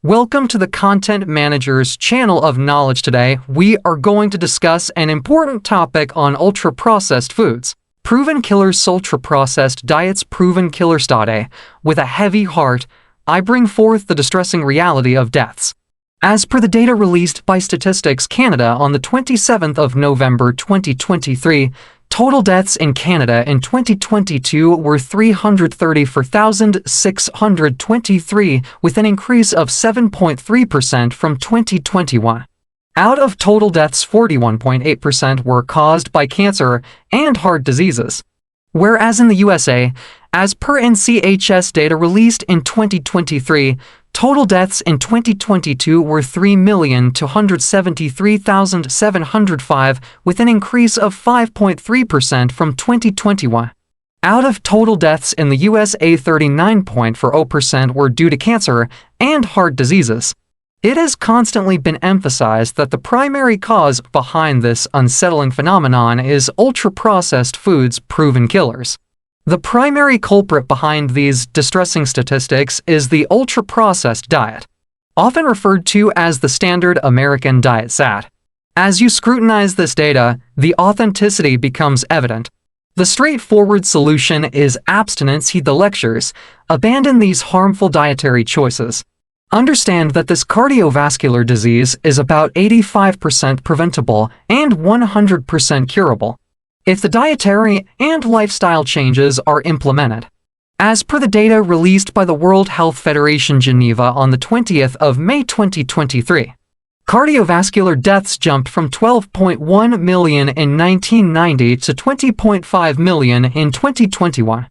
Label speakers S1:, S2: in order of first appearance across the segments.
S1: Welcome to the Content Manager's channel of knowledge. Today, we are going to discuss an important topic on ultra-processed foods. Proven killers, ultra-processed diets, proven killers. With a heavy heart, I bring forth the distressing reality of deaths. As per the data released by Statistics Canada on the 27th of November 2023, total deaths in Canada in 2022 were 334,623, with an increase of 7.3% from 2021. Out of total deaths, 41.8% were caused by cancer and heart diseases. Whereas in the USA, as per NCHS data released in 2023, total deaths in 2022 were 3,273,705, with an increase of 5.3% from 2021. Out of total deaths in the USA, 39.4% were due to cancer and heart diseases. It has constantly been emphasized that the primary cause behind this unsettling phenomenon is ultra-processed foods, proven killers. The primary culprit behind these distressing statistics is the ultra-processed diet, often referred to as the standard American diet SAD. As you scrutinize this data, the authenticity becomes evident. The straightforward solution is abstinence. Heed the lectures. Abandon these harmful dietary choices. Understand that this cardiovascular disease is about 85% preventable and 100% curable if the dietary and lifestyle changes are implemented. As per the data released by the World Health Federation Geneva on the 20th of May 2023, cardiovascular deaths jumped from 12.1 million in 1990 to 20.5 million in 2021.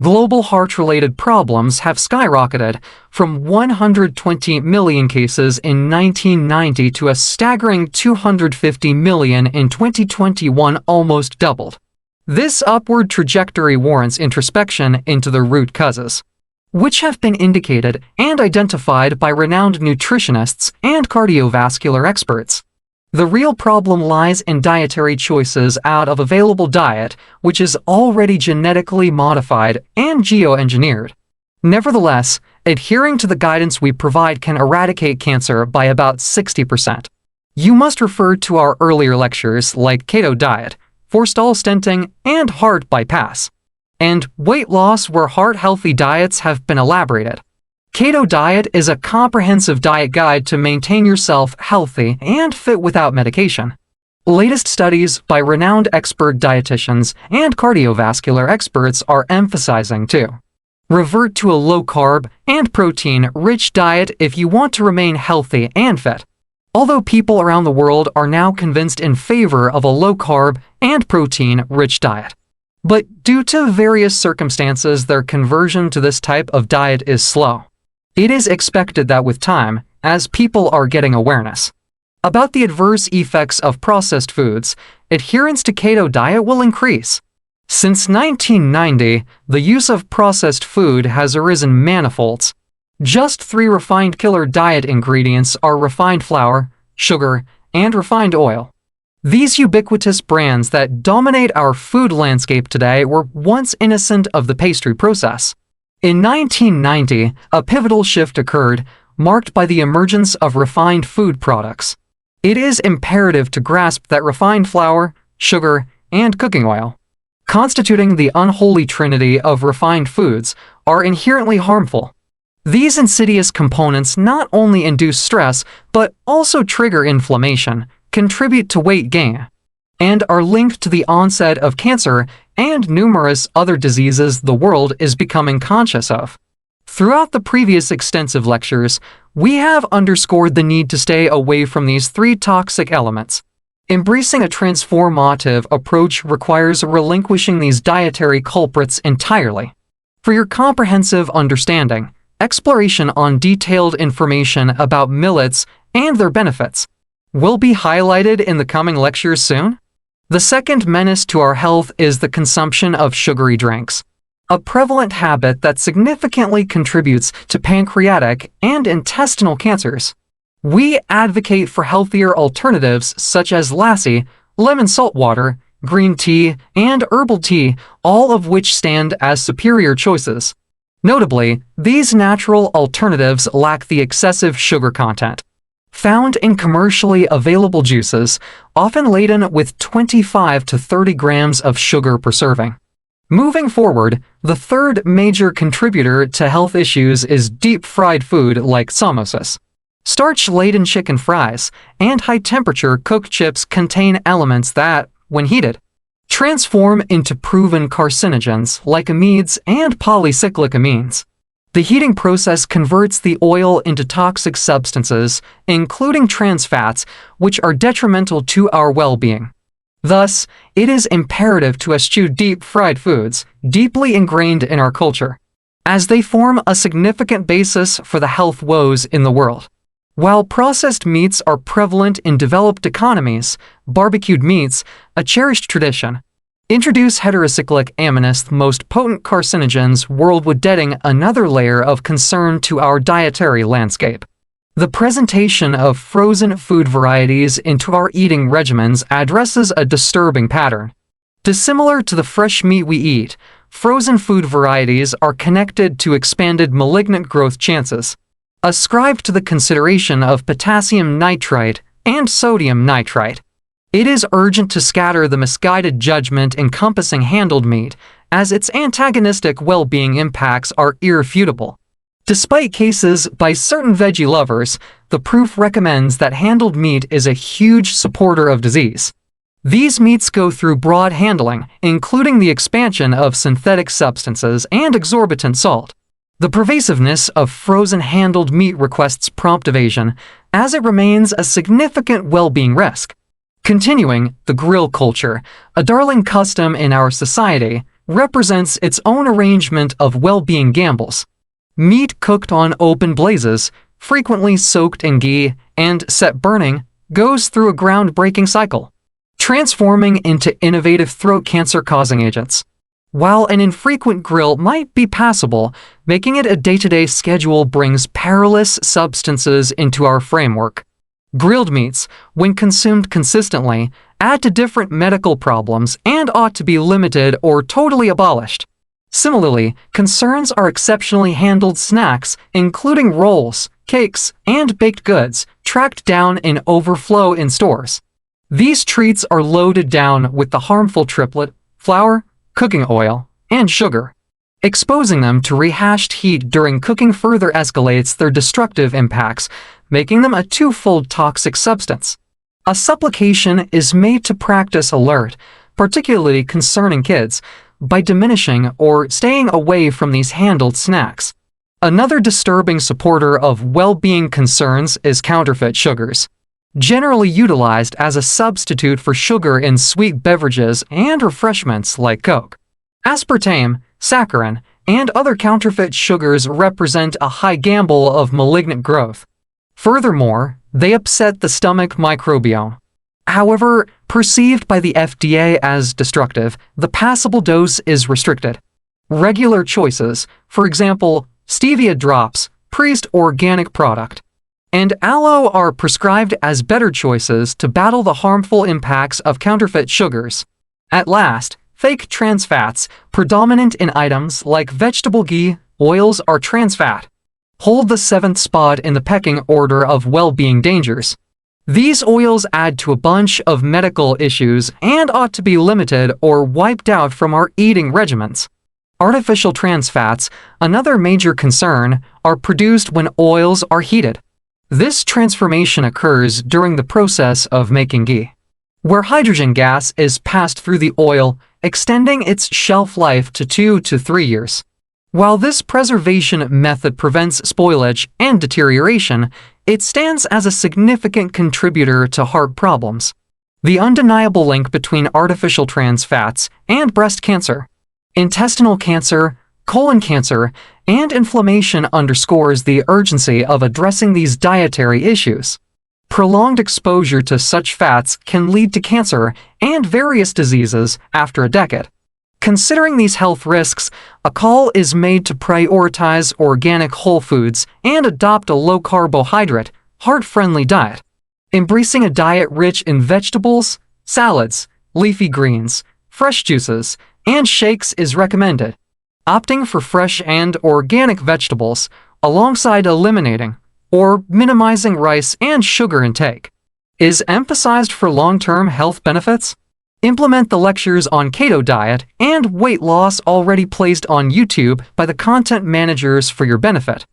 S1: Global heart-related problems have skyrocketed from 120 million cases in 1990 to a staggering 250 million in 2021, almost doubled. This upward trajectory warrants introspection into the root causes, which have been indicated and identified by renowned nutritionists and cardiovascular experts. The real problem lies in dietary choices out of available diet, which is already genetically modified and geoengineered. Nevertheless, adhering to the guidance we provide can eradicate cancer by about 60%. You must refer to our earlier lectures like keto diet, forestall stenting, and heart bypass, and weight loss, where heart-healthy diets have been elaborated. Keto diet is a comprehensive diet guide to maintain yourself healthy and fit without medication. Latest studies by renowned expert dietitians and cardiovascular experts are emphasizing to revert to a low-carb and protein-rich diet if you want to remain healthy and fit. Although people around the world are now convinced in favor of a low-carb and protein-rich diet, but due to various circumstances, their conversion to this type of diet is slow. It is expected that with time, as people are getting awareness about the adverse effects of processed foods, adherence to keto diet will increase. Since 1990, the use of processed food has arisen manifolds. Just 3 refined killer diet ingredients are refined flour, sugar, and refined oil. These ubiquitous brands that dominate our food landscape today were once innocent of the pastry process. In 1990, a pivotal shift occurred, marked by the emergence of refined food products. It is imperative to grasp that refined flour, sugar, and cooking oil, constituting the unholy trinity of refined foods, are inherently harmful. These insidious components not only induce stress, but also trigger inflammation, contribute to weight gain, and are linked to the onset of cancer and numerous other diseases the world is becoming conscious of. Throughout the previous extensive lectures, we have underscored the need to stay away from these 3 toxic elements. Embracing a transformative approach requires relinquishing these dietary culprits entirely. For your comprehensive understanding, exploration on detailed information about millets and their benefits will be highlighted in the coming lectures soon. The second menace to our health is the consumption of sugary drinks, a prevalent habit that significantly contributes to pancreatic and intestinal cancers. We advocate for healthier alternatives such as lassi, lemon salt water, green tea, and herbal tea, all of which stand as superior choices. Notably, these natural alternatives lack the excessive sugar content found in commercially available juices, often laden with 25 to 30 grams of sugar per serving. Moving forward, the third major contributor to health issues is deep-fried food like samosas. Starch-laden chicken fries and high-temperature cooked chips contain elements that, when heated, transform into proven carcinogens like amides and polycyclic amines. The heating process converts the oil into toxic substances, including trans fats, which are detrimental to our well-being. Thus, it is imperative to eschew deep-fried foods, deeply ingrained in our culture, as they form a significant basis for the health woes in the world. While processed meats are prevalent in developed economies, barbecued meats, a cherished tradition, introduce heterocyclic amines, the most potent carcinogens worldwide, adding another layer of concern to our dietary landscape. The presentation of frozen food varieties into our eating regimens addresses a disturbing pattern. Dissimilar to the fresh meat we eat, frozen food varieties are connected to expanded malignant growth chances, ascribed to the consideration of potassium nitrite and sodium nitrite. It is urgent to scatter the misguided judgment encompassing handled meat, as its antagonistic well-being impacts are irrefutable. Despite cases by certain veggie lovers, the proof recommends that handled meat is a huge supporter of disease. These meats go through broad handling, including the expansion of synthetic substances and exorbitant salt. The pervasiveness of frozen handled meat requests prompt evasion, as it remains a significant well-being risk. Continuing, the grill culture, a darling custom in our society, represents its own arrangement of well-being gambles. Meat cooked on open blazes, frequently soaked in ghee and set burning, goes through a groundbreaking cycle, transforming into innovative throat cancer-causing agents. While an infrequent grill might be passable, making it a day-to-day schedule brings perilous substances into our framework. Grilled meats, when consumed consistently, add to different medical problems and ought to be limited or totally abolished. Similarly, concerns are exceptionally handled snacks, including rolls, cakes, and baked goods, tracked down in overflow in stores. These treats are loaded down with the harmful triplet, flour, cooking oil, and sugar. Exposing them to rehashed heat during cooking further escalates their destructive impacts, making them a twofold toxic substance. A supplication is made to practice alert, particularly concerning kids, by diminishing or staying away from these handled snacks. Another disturbing supporter of well-being concerns is counterfeit sugars, generally utilized as a substitute for sugar in sweet beverages and refreshments like Coke. Aspartame, saccharin, and other counterfeit sugars represent a high gamble of malignant growth. Furthermore, they upset the stomach microbiome. However, perceived by the FDA as destructive, the passable dose is restricted. Regular choices, for example, stevia drops, Priest organic product, and aloe are prescribed as better choices to battle the harmful impacts of counterfeit sugars. At last, fake trans fats, predominant in items like vegetable ghee, oils are trans fat, hold the seventh spot in the pecking order of well-being dangers. These oils add to a bunch of medical issues and ought to be limited or wiped out from our eating regimens. Artificial trans fats, another major concern, are produced when oils are heated. This transformation occurs during the process of making ghee, where hydrogen gas is passed through the oil, extending its shelf life to 2 to 3 years. While this preservation method prevents spoilage and deterioration, it stands as a significant contributor to heart problems. The undeniable link between artificial trans fats and breast cancer, intestinal cancer, colon cancer, and inflammation underscores the urgency of addressing these dietary issues. Prolonged exposure to such fats can lead to cancer and various diseases after a decade. Considering these health risks, a call is made to prioritize organic whole foods and adopt a low-carbohydrate, heart-friendly diet. Embracing a diet rich in vegetables, salads, leafy greens, fresh juices, and shakes is recommended. opting for fresh and organic vegetables alongside eliminating or minimizing rice and sugar intake is emphasized for long-term health benefits. Implement the lectures on keto diet and weight loss already placed on YouTube by the content managers for your benefit.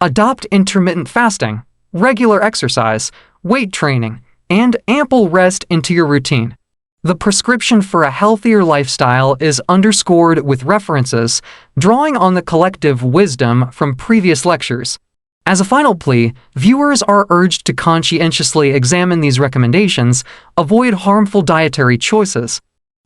S1: Adopt intermittent fasting, regular exercise, weight training, and ample rest into your routine. The prescription for a healthier lifestyle is underscored with references, drawing on the collective wisdom from previous lectures. As a final plea, viewers are urged to conscientiously examine these recommendations, avoid harmful dietary choices.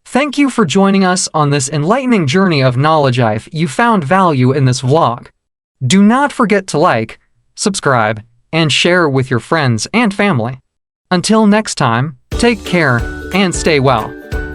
S1: Thank you for joining us on this enlightening journey of knowledge. If you found value in this vlog, do not forget to like, subscribe, and share with your friends and family. Until next time, take care and stay well.